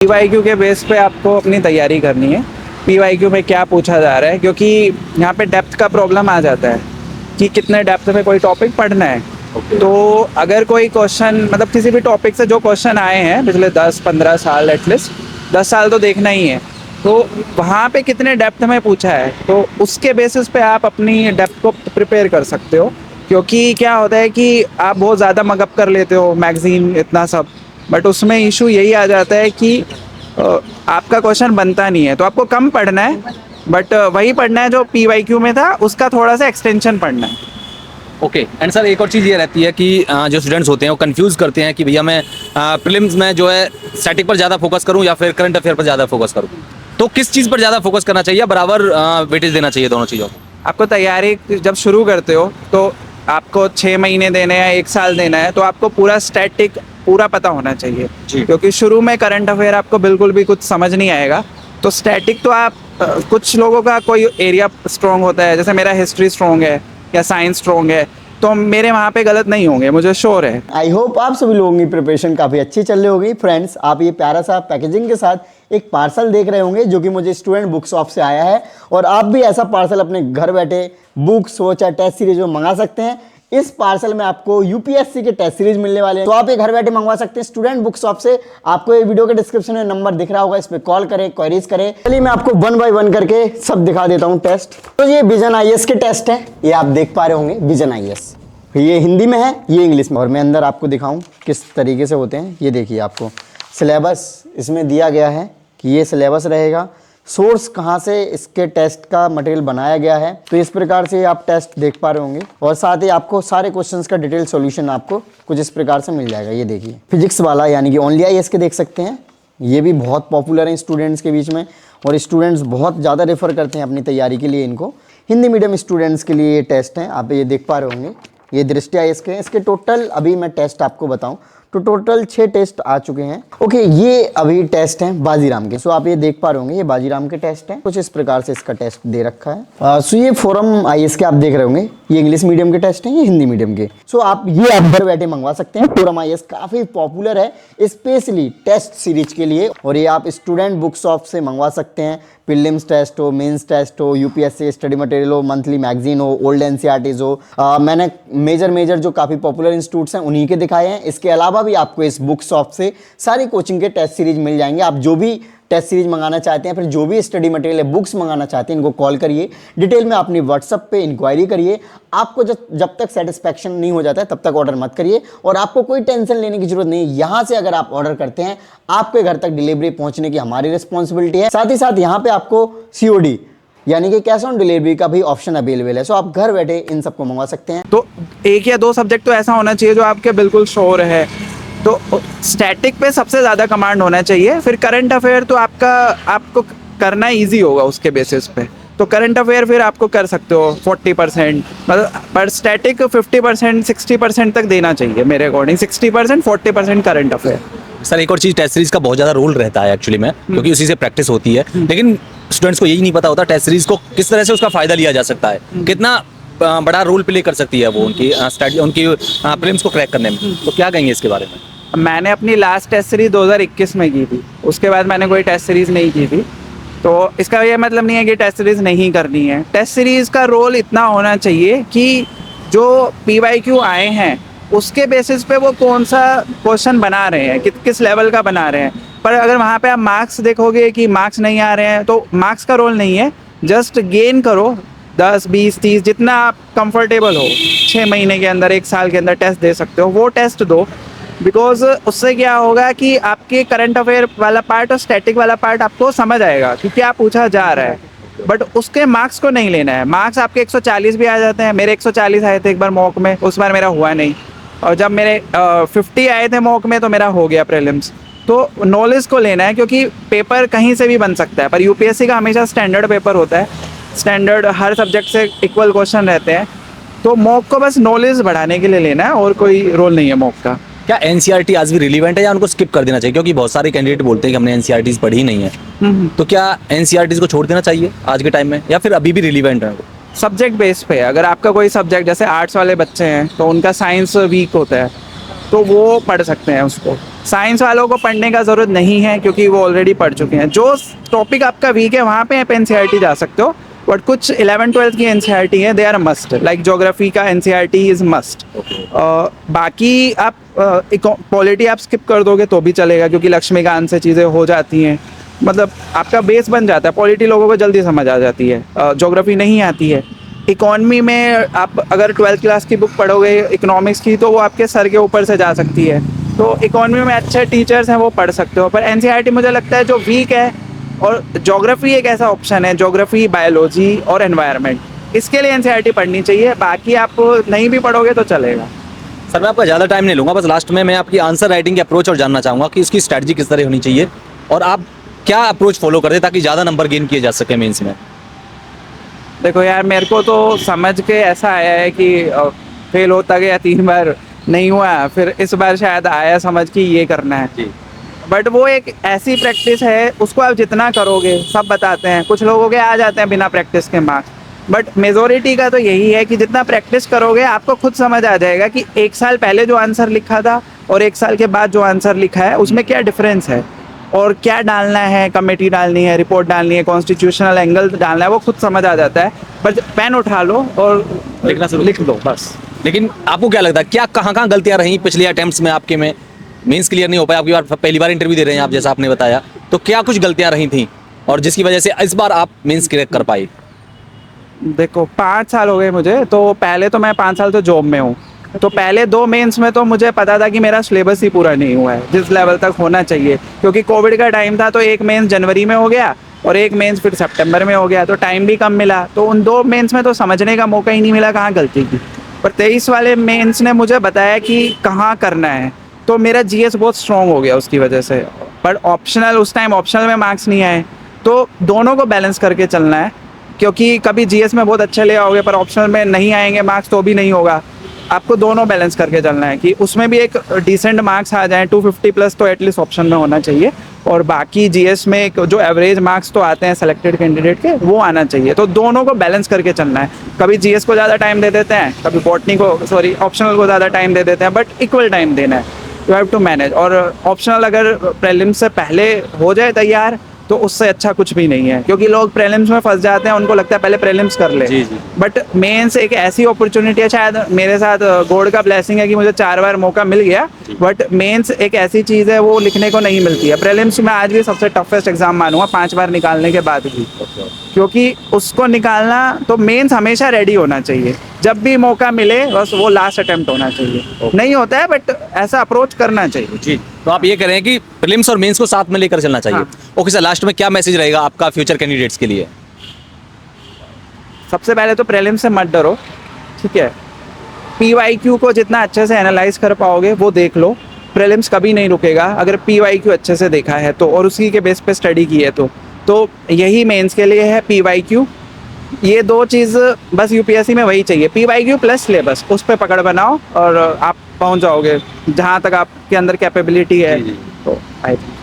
PYQ के base पे आपको अपनी तैयारी करनी है। पीवाईक्यू में क्या पूछा जा रहा है, क्योंकि यहाँ पे डेप्थ का प्रॉब्लम आ जाता है कि कितने डेप्थ में कोई टॉपिक पढ़ना है। तो अगर कोई क्वेश्चन मतलब किसी भी टॉपिक से जो क्वेश्चन आए हैं पिछले 10-15 साल, एटलीस्ट 10 साल तो देखना ही है, तो वहाँ पे कितने डेप्थ में पूछा है, तो उसके बेसिस पे आप अपनी डेप्थ को प्रिपेयर कर सकते हो। क्योंकि क्या होता है कि आप बहुत ज़्यादा मगअप कर लेते हो मैगज़ीन इतना सब, बट उसमें इशू यही आ जाता है कि आपका क्वेश्चन बनता नहीं है। तो आपको कम पढ़ना है, बट वही पढ़ना है जो पीवाईक्यू में था, उसका थोड़ा सा एक्सटेंशन पढ़ना है। ओके। एंड सर एक और चीज़ ये रहती है कि जो स्टूडेंट्स होते हैं वो कंफ्यूज करते हैं कि भैया मैं प्रीलिम्स में जो है स्टैटिक पर ज़्यादा फोकस करूं या फिर करंट अफेयर पर ज़्यादा फोकस करूं, तो किस चीज़ पर ज़्यादा फोकस करना चाहिए, बराबर वेटेज देना चाहिए दोनों चीज़ों को? आपको तैयारी जब शुरू करते हो तो आपको 6 महीने देने हैं, 1 साल देना है, तो आपको पूरा स्टैटिक पूरा पता होना चाहिए। क्योंकि शुरू में करंट अफेयर आपको बिल्कुल भी कुछ समझ नहीं आएगा। तो स्टैटिक तो आप कुछ लोगों का कोई एरिया स्ट्रॉन्ग होता है, जैसे मेरा हिस्ट्री स्ट्रॉन्ग है या साइंस स्ट्रॉन्ग है, तो मेरे वहाँ पे गलत नहीं होंगे, मुझे श्योर है। आई होप आप सभी लोगों की प्रिपरेशन काफ़ी अच्छी चल रही होगी। फ्रेंड्स, आप ये प्यारा सा पैकेजिंग के साथ एक पार्सल देख रहे होंगे जो कि मुझे स्टूडेंट बुक शॉप से आया है, और आप भी ऐसा पार्सल अपने घर बैठे बुक्स हो चाहे टेस्ट सीरीज में मंगा सकते हैं। इस पार्सल में आपको यूपीएससी के टेस्ट सीरीज मिलने वाले हैं, तो आप ये घर बैठे मंगवा सकते हैं स्टूडेंट बुक शॉप से। आपको ये वीडियो के डिस्क्रिप्शन में नंबर दिख रहा होगा, इस पे कॉल करें, क्वेरीज करें। चलिए मैं आपको 1 बाय 1 करके सब दिखा देता हूँ टेस्ट। तो ये विजन आईएएस के टेस्ट है, ये आप देख पा रहे होंगे विजन आईएएस। ये हिंदी में है, ये इंग्लिश में, और मैं अंदर आपको दिखाऊं किस तरीके से होते हैं। ये देखिए, आपको सिलेबस इसमें दिया गया है कि ये सिलेबस रहेगा, सोर्स कहाँ से इसके टेस्ट का मटेरियल बनाया गया है। तो इस प्रकार से आप टेस्ट देख पा रहे होंगे, और साथ ही आपको सारे क्वेश्चंस का डिटेल सॉल्यूशन आपको कुछ इस प्रकार से मिल जाएगा। ये देखिए फिजिक्स वाला, यानी कि ओनली आईएएस के देख सकते हैं, ये भी बहुत पॉपुलर है स्टूडेंट्स के बीच में, और स्टूडेंट्स बहुत ज़्यादा रेफर करते हैं अपनी तैयारी के लिए इनको। हिंदी मीडियम स्टूडेंट्स के लिए ये टेस्ट हैं, आप ये देख पा रहे होंगे। ये दृष्टि आईएएस के हैं, इसके टोटल अभी मैं टेस्ट आपको बताऊं तो टोटल 6 टेस्ट आ चुके हैं। ओके, ये अभी टेस्ट हैं बाजीराम के। सो आप ये देख पा रहे होंगे, ये बाजीराम के टेस्ट हैं, कुछ इस प्रकार से इसका टेस्ट दे रखा है। सो ये फोरम आईएएस के आप देख रहे होंगे, ये इंग्लिश मीडियम के टेस्ट हैं, ये हिंदी मीडियम के। सो आप ये आप घर बैठे मंगवा सकते हैं। फोरम आईएएस काफी पॉपुलर है स्पेशली टेस्ट सीरीज के लिए, और ये आप स्टूडेंट बुक शॉप से मंगवा सकते हैं। प्रीलिम्स टेस्ट हो, मेंस टेस्ट हो, यूपीएससी स्टडी मटेरियल हो, मंथली मैगजीन हो, ओल्ड एनसीईआरटीज हो, मैंने मेजर जो काफ़ी पॉपुलर इंस्टीट्यूट्स हैं उन्हीं के दिखाए हैं। इसके अलावा भी आपको इस बुक शॉप से सारी कोचिंग के टेस्ट सीरीज मिल जाएंगे। आप जो भी टेस्ट सीरीज मंगाना चाहते हैं, फिर जो भी स्टडी मटेरियल है, बुक्स मंगाना चाहते हैं, इनको कॉल करिए, डिटेल में अपनी व्हाट्सएप पे इंक्वायरी करिए। आपको जब तक सेटिस्फैक्शन नहीं हो जाता है तब तक ऑर्डर मत करिए, और आपको कोई टेंशन लेने की जरूरत नहीं है। यहाँ से अगर आप ऑर्डर करते हैं, आपके घर तक डिलीवरी पहुँचने की हमारी रिस्पॉन्सिबिलिटी है। साथ ही साथ यहाँ पे आपको COD यानी कि कैश ऑन डिलीवरी का भी ऑप्शन अवेलेबल है। सो आप घर बैठे इन सबको मंगवा सकते हैं। तो 1 या 2 सब्जेक्ट तो ऐसा होना चाहिए जो आपके बिल्कुल श्योर है। तो स्टैटिक पे सबसे ज़्यादा कमांड होना चाहिए, फिर करंट अफेयर तो आपको करना इजी होगा उसके बेसिस पे। तो करंट अफेयर फिर आपको कर सकते हो 40%, मतलब पर स्टैटिक 50% 60% तक देना चाहिए मेरे अकॉर्डिंग। 60% 40% current affair. सर एक और चीज़, टेस्ट सीरीज का बहुत ज़्यादा रोल रहता है एक्चुअली में, क्योंकि उसी से प्रैक्टिस होती है, लेकिन स्टूडेंट्स को यही नहीं पता होता टेस्ट सीरीज को किस तरह से उसका फ़ायदा लिया जा सकता है, कितना बड़ा रोल प्ले कर सकती है वो उनकी स्टडी, उनकी प्रीलिम्स को क्रैक करने में। तो क्या कहेंगे इसके बारे में? मैंने अपनी लास्ट टेस्ट सीरीज 2021 में की थी, उसके बाद मैंने कोई टेस्ट सीरीज़ नहीं की थी। तो इसका ये मतलब नहीं है कि टेस्ट सीरीज़ नहीं करनी है। टेस्ट सीरीज़ का रोल इतना होना चाहिए कि जो PYQ आए हैं उसके बेसिस पे वो कौन सा क्वेश्चन बना रहे हैं, किस लेवल का बना रहे हैं। पर अगर वहाँ पे आप मार्क्स देखोगे कि मार्क्स नहीं आ रहे हैं, तो मार्क्स का रोल नहीं है। जस्ट गेन करो 10, 20, 30 जितना आप कंफर्टेबल हो। 6 महीने के अंदर, 1 साल के अंदर टेस्ट दे सकते हो, वो टेस्ट दो। बिकॉज उससे क्या होगा कि आपके करंट अफेयर वाला पार्ट और स्टैटिक वाला पार्ट आपको समझ आएगा कि क्या पूछा जा रहा है, बट उसके मार्क्स को नहीं लेना है। मार्क्स आपके 140 भी आ जाते हैं, मेरे 140 आए थे एक बार मॉक में, उस बार मेरा हुआ नहीं, और जब मेरे 50 आए थे मॉक में तो मेरा हो गया प्रीलिम्स। तो नॉलेज को लेना है, क्योंकि पेपर कहीं से भी बन सकता है, पर यूपीएससी का हमेशा स्टैंडर्ड पेपर होता है, स्टैंडर्ड हर सब्जेक्ट से इक्वल क्वेश्चन रहते हैं। तो मॉक को बस नॉलेज बढ़ाने के लिए लेना है, और कोई रोल नहीं है मॉक का। क्या एनसीईआरटी आज भी रिलीवेंट है या उनको स्किप कर देना चाहिए, क्योंकि बहुत सारे कैंडिडेट बोलते हैं कि हमने एनसीईआरटीज पढ़ी नहीं है, तो क्या एनसीईआरटीज को छोड़ देना चाहिए आज के टाइम में, या फिर अभी भी रिलीवेंट है? सब्जेक्ट बेस पे, अगर आपका कोई सब्जेक्ट, जैसे आर्ट्स वाले बच्चे हैं तो उनका साइंस वीक होता है, तो वो पढ़ सकते हैं उसको। साइंस वालों को पढ़ने का ज़रूरत नहीं है क्योंकि वो ऑलरेडी पढ़ चुके हैं। जो टॉपिक आपका वीक है वहाँ पे आप NCERT जा सकते हो, बट कुछ 11-12 की NCERT है, they are must, like geography का NCERT इज़ मस्ट। बाकी आप पॉलिटी आप स्किप कर दोगे तो भी चलेगा क्योंकि लक्ष्मीकांत से चीज़ें हो जाती हैं, मतलब आपका बेस बन जाता है। पॉलिटी लोगों को जल्दी समझ आ जाती है, ज्योग्राफी नहीं आती है। इकॉनमी में आप अगर 12th क्लास की बुक पढ़ोगे इकोनॉमिक्स की तो वो आपके सर के ऊपर से जा सकती है। तो इकॉनमी में अच्छे टीचर्स हैं वो पढ़ सकते हो, पर NCERT मुझे लगता है जो वीक है। और ज्योग्राफी एक ऐसा ऑप्शन है, ज्योग्राफी, बायोलॉजी और एनवायरनमेंट, इसके लिए NCERT पढ़नी चाहिए। बाकी आप नहीं भी पढ़ोगे तो चलेगा। सर मैं आपका ज़्यादा टाइम नहीं लूँगा, बस लास्ट में मैं आपकी आंसर राइटिंग की अप्रोच और जानना चाहूँगा कि इसकी स्ट्रैटेजी किस तरह होनी चाहिए और आप क्या अप्रोच फॉलो करते हैं ताकि ज़्यादा नंबर गेन किए जा सके मेंस में। देखो यार, मेरे को तो समझ के ऐसा आया है कि फेल होता गया 3 बार, नहीं हुआ, फिर इस बार शायद आया समझ कि ये करना है। जी। बट वो एक ऐसी प्रैक्टिस है, उसको आप जितना करोगे, सब बताते हैं, कुछ लोगों के आ जाते हैं बिना प्रैक्टिस के मार्क्स, बट मेजोरिटी का तो यही है कि जितना प्रैक्टिस करोगे आपको खुद समझ आ जाएगा कि 1 साल पहले जो आंसर लिखा था और 1 साल के बाद जो आंसर लिखा है उसमें क्या डिफरेंस है और क्या डालना है, कमेटी डालनी है, रिपोर्ट डालनी है, कॉन्स्टिट्यूशनल एंगल डालना है, वो खुद समझ आ जाता है। पर पेन उठा लो और लिखना शुरू लिख दो बस। लेकिन आपको क्या लगता है क्या कहाँ गलतियाँ रही पिछले अटेम्प्ट्स में आपके में? मेंस क्लियर नहीं हो पाया, आपकी बार पहली बार इंटरव्यू दे रहे हैं आप, जैसा आपने बताया, तो क्या कुछ गलतियाँ रही थी और जिसकी वजह से इस बार आप मेंस क्रैक कर पाए? देखो 5 साल हो गए मुझे, तो पहले तो मैं 5 साल तो जॉब में हूँ, तो पहले 2 मेंस में तो मुझे पता था कि मेरा सिलेबस ही पूरा नहीं हुआ है जिस लेवल तक होना चाहिए, क्योंकि कोविड का टाइम था। तो एक मेंस जनवरी में हो गया और एक मेंस फिर सितंबर में हो गया, तो टाइम भी कम मिला। तो उन 2 मेंस में तो समझने का मौका ही नहीं मिला कहाँ गलती की। पर 23 वाले मेंस ने मुझे बताया कि कहाँ करना है, तो मेरा GS बहुत स्ट्रॉन्ग हो गया उसकी वजह से। पर ऑप्शनल, उस टाइम ऑप्शनल में मार्क्स नहीं आए, तो दोनों को बैलेंस करके चलना है, क्योंकि कभी GS में बहुत अच्छे ले आओगे पर ऑप्शनल में नहीं आएंगे मार्क्स तो भी नहीं होगा। आपको दोनों बैलेंस करके चलना है कि उसमें भी एक डिसेंट मार्क्स आ जाएं, 250 प्लस तो एटलीस्ट ऑप्शन में होना चाहिए, और बाकी GS में एक जो एवरेज मार्क्स तो आते हैं सेलेक्टेड कैंडिडेट के, वो आना चाहिए। तो दोनों को बैलेंस करके चलना है। कभी GS को ज़्यादा टाइम दे देते हैं, कभी बॉटनी को, सॉरी ऑप्शनल को ज़्यादा टाइम दे देते हैं, बट इक्वल टाइम देना है। You have to manage. और ऑप्शनल अगर प्रीलिम्स से पहले हो जाए तैयार तो उससे अच्छा कुछ भी नहीं है, क्योंकि लोग प्रीलिम्स में फंस जाते हैं, उनको लगता है पहले प्रीलिम्स कर ले। जी, जी। बट मेंस एक ऐसी अपॉर्चुनिटी है, शायद मेरे साथ गॉड का ब्लेसिंग है कि मुझे 4 बार मौका मिल गया, बट मेंस एक ऐसी चीज़ है वो लिखने को नहीं मिलती है। प्रीलिम्स में आज भी सबसे टफेस्ट एग्जाम मानूंगा 5 बार निकालने के बाद भी, क्योंकि उसको निकालना, तो मेंस हमेशा रेडी होना चाहिए। जब भी मौका मिले बस वो लास्ट अटेम्प्ट होना चाहिए। नहीं होता है बट ऐसा अप्रोच करना चाहिए। जी, तो आप ये कह रहे हैं कि प्रीलिम्स और मेंस को साथ में लेकर चलना चाहिए। हाँ। ओके सर, लास्ट में क्या मैसेज रहेगा आपका फ्यूचर कैंडिडेट्स के लिए? सबसे पहले तो प्रीलिम्स से मत डरो, ठीक है। PYQ को जितना अच्छे से एनालाइज कर पाओगे वो देख लो। प्रीलिम्स कभी नहीं रुकेगा अगर PYQ अच्छे से देखा है तो, और उसी के बेस पे स्टडी की है तो यही मेंस के लिए है PYQ। ये 2 चीज़ बस UPSC में वही चाहिए, PYQ प्लस सिलेबस, उस पर पकड़ बनाओ और आप पहुंच जाओगे जहां तक आपके अंदर कैपेबिलिटी है। जी, जी। तो आई थिंक